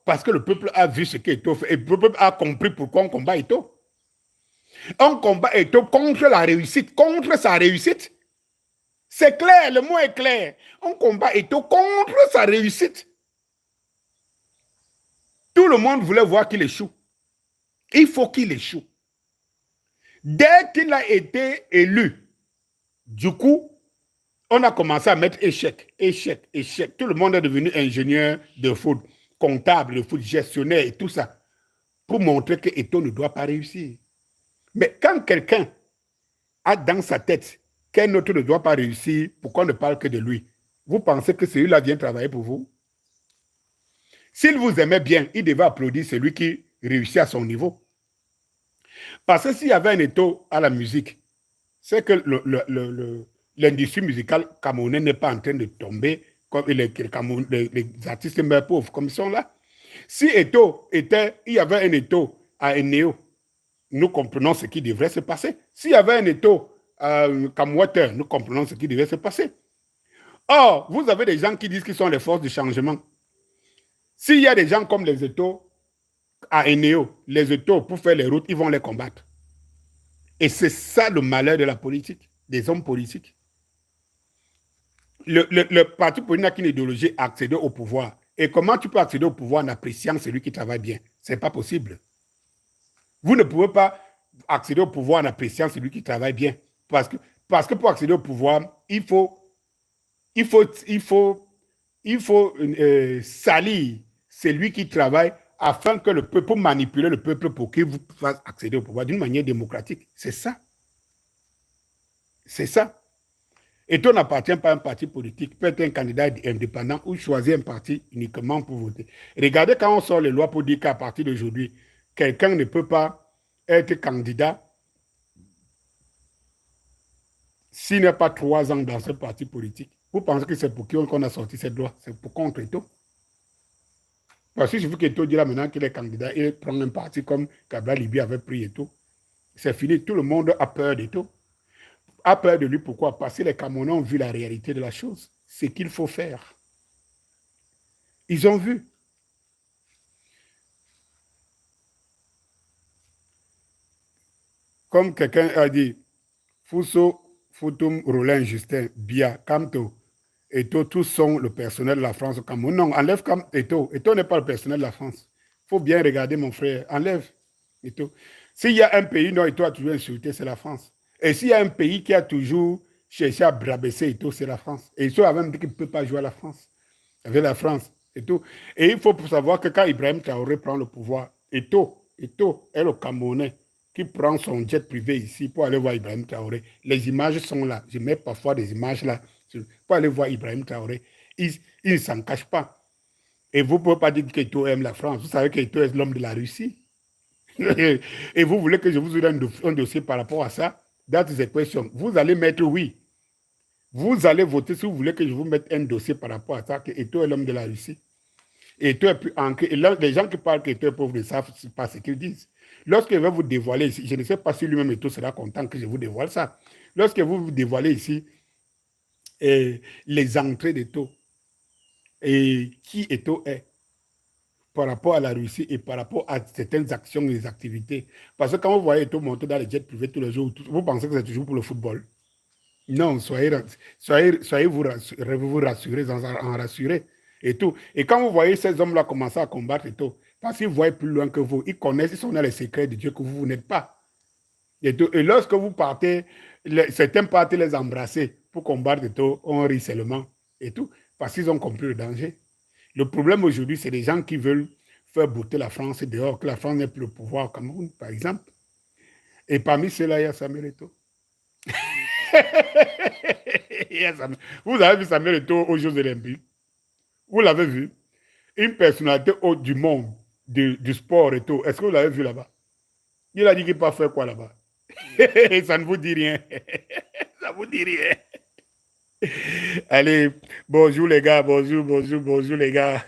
Parce que le peuple a vu ce qu'Eto fait et le peuple a compris pourquoi on combat Eto. On combat Eto contre la réussite, contre sa réussite. C'est clair, le mot est clair. On combat Eto contre sa réussite. Tout le monde voulait voir qu'il échoue. Il faut qu'il échoue. Dès qu'il a été élu, du coup, on a commencé à mettre échec, échec, échec. Tout le monde est devenu ingénieur de foot, comptable de foot, gestionnaire et tout ça, pour montrer que Eto ne doit pas réussir. Mais quand quelqu'un a dans sa tête qu'un autre ne doit pas réussir, pourquoi on ne parle que de lui? Vous pensez que celui-là vient travailler pour vous? S'il vous aimait bien, il devait applaudir celui qui réussit à son niveau. Parce que s'il y avait un Eto à la musique, c'est que l'industrie musicale camerounaise n'est pas en train de tomber comme les artistes meurent pauvres comme ils sont là. Si Eto était, il y avait un Eto à Eneo, nous comprenons ce qui devrait se passer. S'il y avait un Eto à Camwater, nous comprenons ce qui devrait se passer. Or, vous avez des gens qui disent qu'ils sont les forces du changement. S'il y a des gens comme les Eto à Eneo, les Eto, pour faire les routes, ils vont les combattre. Et c'est ça le malheur de la politique, des hommes politiques. Le parti politique n'a qu'une idéologie, accéder au pouvoir. Et comment tu peux accéder au pouvoir en appréciant celui qui travaille bien? Ce n'est pas possible. Vous ne pouvez pas accéder au pouvoir en appréciant celui qui travaille bien. Parce que pour accéder au pouvoir, il faut salir celui qui travaille afin que le peuple, pour manipuler le peuple pour qu'il vous fasse accéder au pouvoir d'une manière démocratique. C'est ça. C'est ça. Et on n'appartient pas à un parti politique, peut être un candidat indépendant ou choisir un parti uniquement pour voter. Regardez quand on sort les lois pour dire qu'à partir d'aujourd'hui, quelqu'un ne peut pas être candidat s'il n'est pas 3 ans dans ce parti politique. Vous pensez que c'est pour qui qu'on a sorti cette loi? C'est pour contre Eto. Parce que je veux qu'Eto dise là maintenant qu'il est candidat, il prend un parti comme Kabila Libi avait pris Eto. C'est fini, tout le monde a peur d'Eto. A peur de lui, pourquoi? Parce que les Camerounais ont vu la réalité de la chose. C'est qu'il faut faire. Ils ont vu. Comme quelqu'un a dit, Fousso, Foutoum, Rollin, Justin, Bia, Kamto, Eto, tous sont le personnel de la France au Cameroun. Non, enlève Eto. Eto n'est pas le personnel de la France. Il faut bien regarder, mon frère. Enlève Eto. S'il y a un pays dont Eto a toujours insulté, c'est la France. Et s'il y a un pays qui a toujours cherché à rabaisser Eto, c'est la France. Et Eto a même dit qu'il ne peut pas jouer à la France. Avec la France et tout. Et il faut savoir que quand Ibrahim Traoré prend le pouvoir, Eto est le Camerounais qui prend son jet privé ici pour aller voir Ibrahim Traoré. Les images sont là. Je mets parfois des images là pour aller voir Ibrahim Traoré. Il ne s'en cache pas. Et vous ne pouvez pas dire qu'Eto aime la France. Vous savez qu'Eto est l'homme de la Russie. Et vous voulez que je vous donne un dossier par rapport à ça? That is a question. Vous allez mettre oui. Vous allez voter si vous voulez que je vous mette un dossier par rapport à ça, que Eto est l'homme de la Russie. Eto est plus ancré. Et là, les gens qui parlent qu'Eto est pauvre ne savent pas ce qu'ils disent. Lorsqu'il va vous dévoiler ici, je ne sais pas si lui-même Eto sera content que je vous dévoile ça. Lorsque vous dévoilez ici les entrées d'Eto et qui Eto est par rapport à la Russie et par rapport à certaines actions et des activités. Parce que quand vous voyez Eto monter dans les jets privés tous les jours, vous pensez que c'est toujours pour le football. Non, soyez vous rassurés, en rassurez et tout. Et quand vous voyez ces hommes-là commencer à combattre et tout, parce qu'ils voient plus loin que vous, ils connaissent, ils sont dans les secrets de Dieu que vous n'êtes pas. Et, tout. Et lorsque vous partez, certains partent les embrasser pour combattre et tout, on rit seulement et tout, parce qu'ils ont compris le danger. Le problème aujourd'hui, c'est des gens qui veulent faire bouter la France dehors, que la France n'ait plus le pouvoir au Cameroun, par exemple. Et parmi ceux-là, il y a Samuel Eto'o. Vous avez vu Samuel Eto'o aux Jeux Olympiques? Vous l'avez vu? Une personnalité haute du monde, du sport et tout. Est-ce que vous l'avez vu là-bas? Il a dit qu'il ne peut pas faire quoi là-bas? Ça ne vous dit rien. Ça ne vous dit rien. Allez, bonjour les gars, bonjour les gars.